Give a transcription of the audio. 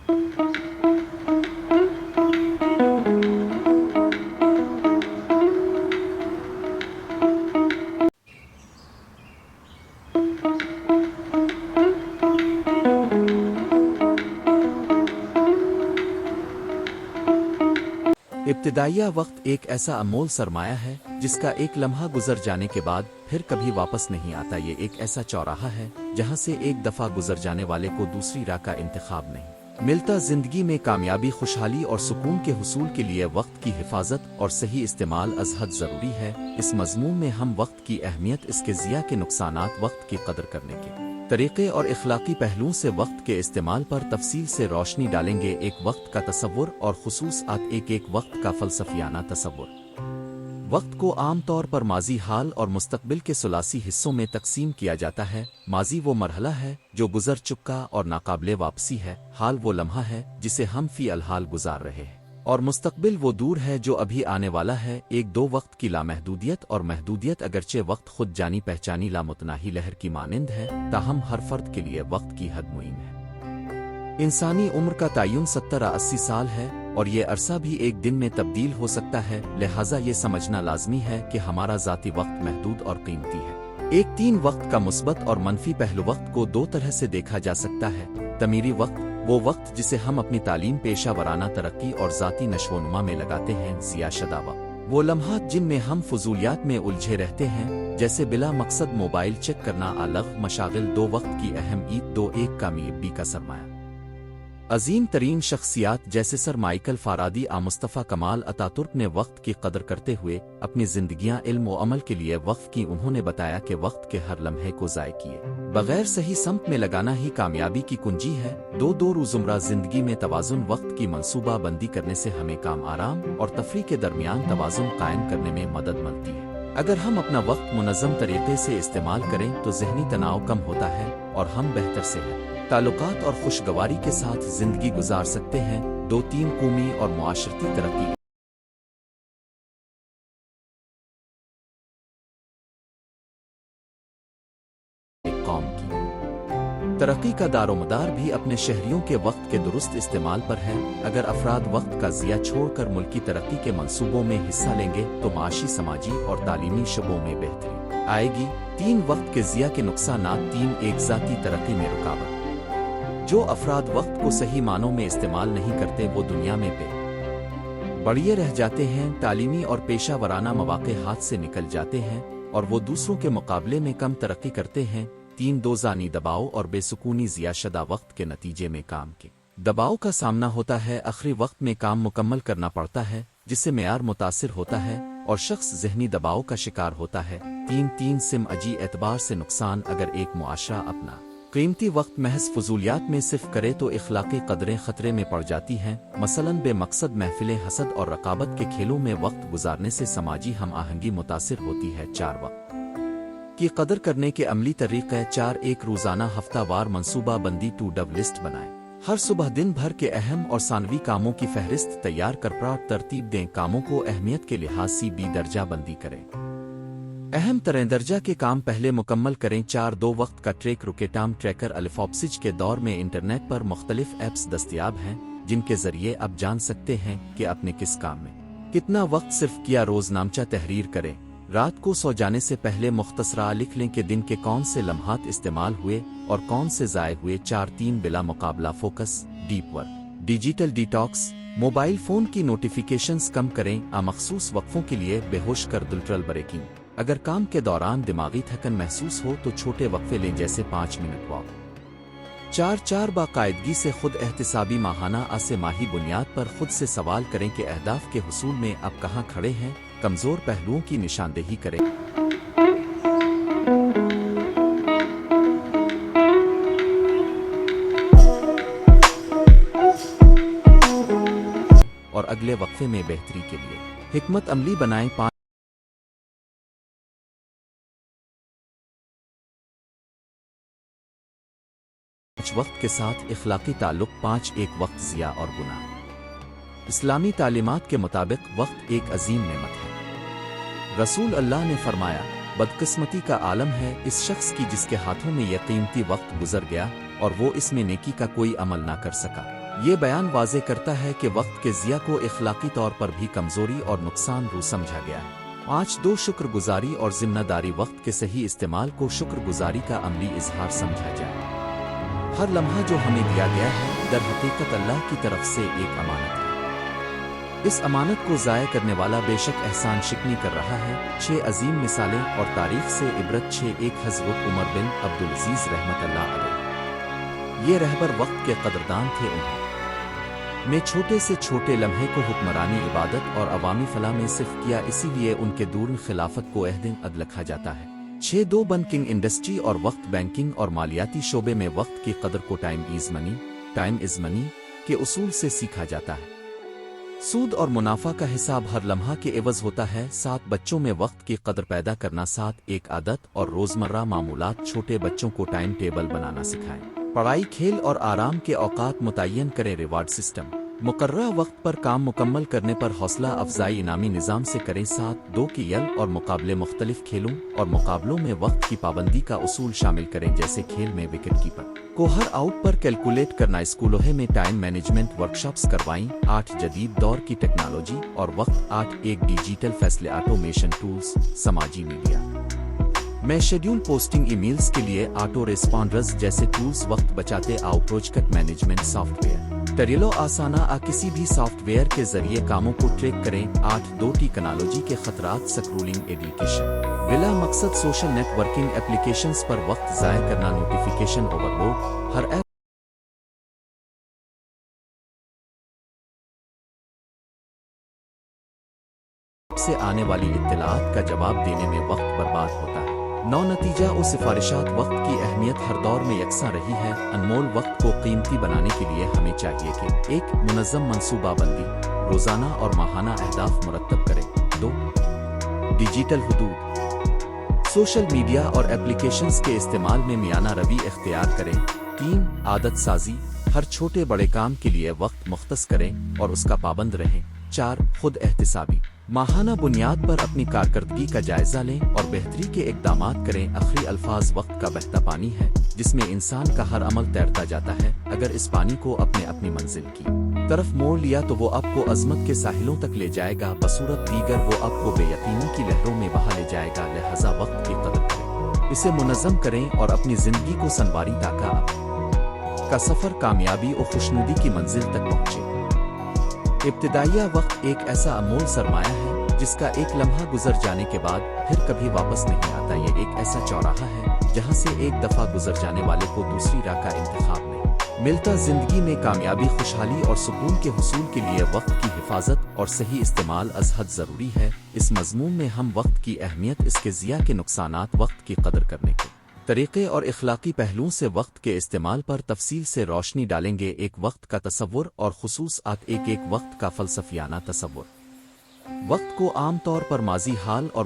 ابتدائیہ وقت ایک ایسا انمول سرمایہ ہے جس کا ایک لمحہ گزر جانے کے بعد پھر کبھی واپس نہیں آتا۔ یہ ایک ایسا چوراہا ہے جہاں سے ایک دفعہ گزر جانے والے کو دوسری راہ کا انتخاب نہیں ملتا۔ زندگی میں کامیابی، خوشحالی اور سکون کے حصول کے لیے وقت کی حفاظت اور صحیح استعمال از حد ضروری ہے۔ اس مضمون میں ہم وقت کی اہمیت، اس کے ضیاع کے نقصانات، وقت کی قدر کرنے کے طریقے اور اخلاقی پہلوؤں سے وقت کے استعمال پر تفصیل سے روشنی ڈالیں گے۔ ایک وقت کا تصور اور خصوصیات۔ ایک وقت کا فلسفیانہ تصور۔ وقت کو عام طور پر ماضی، حال اور مستقبل کے ثلاثی حصوں میں تقسیم کیا جاتا ہے۔ ماضی وہ مرحلہ ہے جو گزر چکا اور ناقابل واپسی ہے، حال وہ لمحہ ہے جسے ہم فی الحال گزار رہے ہیں، اور مستقبل وہ دور ہے جو ابھی آنے والا ہے۔ ایک دو وقت کی لامحدودیت اور محدودیت۔ اگرچہ وقت خود جانی پہچانی لامتناہی لہر کی مانند ہے، تاہم ہر فرد کے لیے وقت کی حد معین ہے۔ انسانی عمر کا تعین 70-80 سال ہے، اور یہ عرصہ بھی ایک دن میں تبدیل ہو سکتا ہے، لہٰذا یہ سمجھنا لازمی ہے کہ ہمارا ذاتی وقت محدود اور قیمتی ہے۔ ایک 3 وقت کا مثبت اور منفی پہلو۔ وقت کو 2 طرح سے دیکھا جا سکتا ہے۔ تعمیری وقت، وہ وقت جسے ہم اپنی تعلیم، پیشہ ورانہ ترقی اور ذاتی نشو و نما میں لگاتے ہیں۔ ضیاع شدہ وقت، وہ لمحات جن میں ہم فضولیات میں الجھے رہتے ہیں، جیسے بلا مقصد موبائل چیک کرنا، الغ مشاغل۔ 2 وقت کی اہمیت۔ 2 ایک کامیابی کا سرمایہ۔ عظیم ترین شخصیات جیسے سر مائیکل فارادی، مصطفیٰ کمال اتاترک نے وقت کی قدر کرتے ہوئے اپنی زندگیاں علم و عمل کے لیے وقف کی۔ انہوں نے بتایا کہ وقت کے ہر لمحے کو ضائع کیے بغیر صحیح سمت میں لگانا ہی کامیابی کی کنجی ہے۔ 2 روزمرہ زندگی میں توازن۔ وقت کی منصوبہ بندی کرنے سے ہمیں کام، آرام اور تفریح کے درمیان توازن قائم کرنے میں مدد ملتی ہے۔ اگر ہم اپنا وقت منظم طریقے سے استعمال کریں تو ذہنی تناؤ کم ہوتا ہے اور ہم بہتر صحت، تعلقات اور خوشگواری کے ساتھ زندگی گزار سکتے ہیں۔ 2 قومی اور معاشرتی ترقی۔ ایک قوم کی ترقی کا دار و مدار بھی اپنے شہریوں کے وقت کے درست استعمال پر ہے۔ اگر افراد وقت کا ضیاع چھوڑ کر ملکی ترقی کے منصوبوں میں حصہ لیں گے تو معاشی، سماجی اور تعلیمی شعبوں میں بہتری آئے گی۔ 3 وقت کے ضیاع کے نقصانات۔ 3 ایک ذاتی ترقی میں رکاوٹ۔ جو افراد وقت کو صحیح معنوں میں استعمال نہیں کرتے وہ دنیا میں بڑھے رہ جاتے ہیں۔ تعلیمی اور پیشہ ورانہ مواقع ہاتھ سے نکل جاتے ہیں اور وہ دوسروں کے مقابلے میں کم ترقی کرتے ہیں۔ 3 ذہنی دباؤ اور بے سکونی۔ ضیاع شدہ وقت کے نتیجے میں کام کے دباؤ کا سامنا ہوتا ہے۔ آخری وقت میں کام مکمل کرنا پڑتا ہے جس سے معیار متاثر ہوتا ہے اور شخص ذہنی دباؤ کا شکار ہوتا ہے۔ 3 سماجی اعتبار سے نقصان۔ اگر ایک معاشرہ اپنا قیمتی وقت محض فضولیات میں صرف کرے تو اخلاقی قدریں خطرے میں پڑ جاتی ہیں۔ مثلاً بے مقصد محفلیں، حسد اور رقابت کے کھیلوں میں وقت گزارنے سے سماجی ہم آہنگی متاثر ہوتی ہے۔ 4 وقت کی قدر کرنے کے عملی طریقے۔ 4 ایک روزانہ ہفتہ وار منصوبہ بندی ٹو ڈو لسٹ بنائیں۔ ہر صبح دن بھر کے اہم اور ثانوی کاموں کی فہرست تیار کر ترتیب دیں۔ کاموں کو اہمیت کے لحاظ سے B درجہ بندی کریں۔ اہم ترین درجہ کے کام پہلے مکمل کریں۔ 4 2 وقت کا ٹریک روکیٹام ٹریکر۔ الفابسج کے دور میں انٹرنیٹ پر مختلف ایپس دستیاب ہیں جن کے ذریعے آپ جان سکتے ہیں کہ آپ نے کس کام میں کتنا وقت صرف کیا۔ روزنامچہ تحریر کریں۔ رات کو سو جانے سے پہلے مختصرہ لکھ لیں کہ دن کے کون سے لمحات استعمال ہوئے اور کون سے ضائع ہوئے۔ 4 3 بلا مقابلہ focus deep work. Digital detox. Mobile phone کی نوٹیفیکیشنز کم کریں۔ مخصوص وقفوں کے لیے بے ہوش کر دل بریکنگ۔ اگر کام کے دوران دماغی تھکن محسوس ہو تو چھوٹے وقفے لیں جیسے 5 منٹ واک۔ 4 باقاعدگی سے خود احتسابی۔ ماہانہ سے ماہی بنیاد پر خود سے سوال کریں کہ اہداف کے حصول میں آپ کہاں کھڑے ہیں۔ کمزور پہلوؤں کی نشاندہی کریں اور اگلے وقفے میں بہتری کے لیے حکمت عملی بنائیں۔ 5 وقت کے ساتھ اخلاقی تعلق۔ 5 ایک وقت ضیاع اور گناہ۔ اسلامی تعلیمات کے مطابق وقت ایک عظیم نعمت ہے۔ رسول اللہ نے فرمایا، بدقسمتی کا عالم ہے اس شخص کی جس کے ہاتھوں میں یہ قیمتی وقت گزر گیا اور وہ اس میں نیکی کا کوئی عمل نہ کر سکا۔ یہ بیان واضح کرتا ہے کہ وقت کے ضیاع کو اخلاقی طور پر بھی کمزوری اور نقصان رو سمجھا گیا ہے۔ 5 شکر گزاری اور ذمہ داری وقت کے صحیح استعمال کو شکر گزاری کا عملی اظہار سمجھا جائے۔ ہر لمحہ جو ہمیں دیا گیا ہے در حقیقت اللہ کی طرف سے ایک امانت ہے۔ اس امانت کو ضائع کرنے والا بے شک احسان شکنی کر رہا ہے۔ 6 عظیم مثالیں اور تاریخ سے عبرت۔ 6 حضرت عمر بن عبدالعزیز رحمۃ اللہ علیہ یہ رہبر وقت کے قدردان تھے۔ انہوں نے چھوٹے سے چھوٹے لمحے کو حکمرانی عبادت اور عوامی فلاح میں صرف کیا، اسی لیے ان کے دور خلافت کو عہد عدل لکھا جاتا ہے۔ 2 بنکنگ انڈسٹری اور وقت بینکنگ اور مالیاتی شعبے میں وقت کی قدر کو ٹائم از منی کے اصول سے سیکھا جاتا ہے۔ سود اور منافع کا حساب ہر لمحہ کے عوض ہوتا ہے۔ 7 بچوں میں وقت کی قدر پیدا کرنا۔ 7 ایک عادت اور روزمرہ معمولات۔ چھوٹے بچوں کو ٹائم ٹیبل بنانا سکھائیں۔ پڑھائی، کھیل اور آرام کے اوقات متعین کریں۔ ریوارڈ سسٹم مقررہ وقت پر کام مکمل کرنے پر حوصلہ افزائی انعامی نظام سے کریں۔ 7 2 کی یل اور مقابلے مختلف کھیلوں اور مقابلوں میں وقت کی پابندی کا اصول شامل کریں، جیسے کھیل میں وکٹ کیپر کو ہر آؤٹ پر کیلکولیٹ کرنا۔ اسکولوں میں ٹائم مینجمنٹ ورکشاپس کروائیں۔ 8 جدید دور کی ٹیکنالوجی اور وقت۔ 8 ایک ڈیجیٹل فیصلے آٹومیشن ٹولز۔ سماجی میڈیا میں شیڈول پوسٹنگ، ای میلز کے لیے آٹو ریسپانڈرز جیسے ٹولز وقت بچاتے۔ آؤ پروجیکٹ مینجمنٹ سافٹ ویئر ٹریلو آسانہ کسی بھی سافٹ ویئر کے ذریعے کاموں کو ٹریک کریں۔ 8 2 ٹیکنالوجی کے خطرات۔ سکرولنگ ایڈیکیشن بلا مقصد سوشل نیٹ ورکنگ ایپلیکیشنز پر وقت ضائع کرنا۔ نوٹیفیکیشن اوور لوڈ ہر ایپ سے آنے والی اطلاعات کا جواب دینے میں وقت برباد ہوتا ہے۔ 9 نتیجہ و سفارشات وقت کی اہمیت ہر دور میں یکساں رہی ہے۔ انمول وقت کو قیمتی بنانے کے لیے ہمیں چاہیے کہ 1 منظم منصوبہ بندی، روزانہ اور ماہانہ اہداف مرتب کریں۔ 2 ڈیجیٹل حدود، سوشل میڈیا اور ایپلیکیشنز کے استعمال میں میانہ روی اختیار کریں۔ 3 عادت سازی، ہر چھوٹے بڑے کام کے لیے وقت مختص کریں اور اس کا پابند رہیں۔ 4 خود احتسابی، ماہانہ بنیاد پر اپنی کارکردگی کا جائزہ لیں اور بہتری کے اقدامات کریں۔ آخری الفاظ وقت کا بہتا پانی ہے جس میں انسان کا ہر عمل تیرتا جاتا ہے۔ اگر اس پانی کو اپنی منزل کی طرف موڑ لیا تو وہ آپ کو عظمت کے ساحلوں تک لے جائے گا، بصورت دیگر وہ آپ کو بے یقینی کی لہروں میں بہا لے جائے گا۔ لہذا وقت کی قدر کریں، اسے منظم کریں اور اپنی زندگی کو سنواری تاکہ آپ کا سفر کامیابی اور خوشنودی کی منزل تک پہنچے۔ ابتدائیہ وقت ایک ایسا انمول سرمایہ ہے جس کا ایک لمحہ گزر جانے کے بعد پھر کبھی واپس نہیں آتا۔ یہ ایک ایسا چوراہا ہے جہاں سے ایک دفعہ گزر جانے والے کو دوسری راہ کا انتخاب نہیں ملتا۔ زندگی میں کامیابی، خوشحالی اور سکون کے حصول کے لیے وقت کی حفاظت اور صحیح استعمال از حد ضروری ہے۔ اس مضمون میں ہم وقت کی اہمیت، اس کے ضیاع کے نقصانات، وقت کی قدر کرنے کے طریقے اور اخلاقی پہلوؤں سے وقت کے استعمال پر تفصیل سے روشنی ڈالیں گے۔ ایک وقت کا تصور اور خصوصات۔ ایک وقت کا فلسفیانہ تصور وقت کو عام طور پر ماضی، حال اور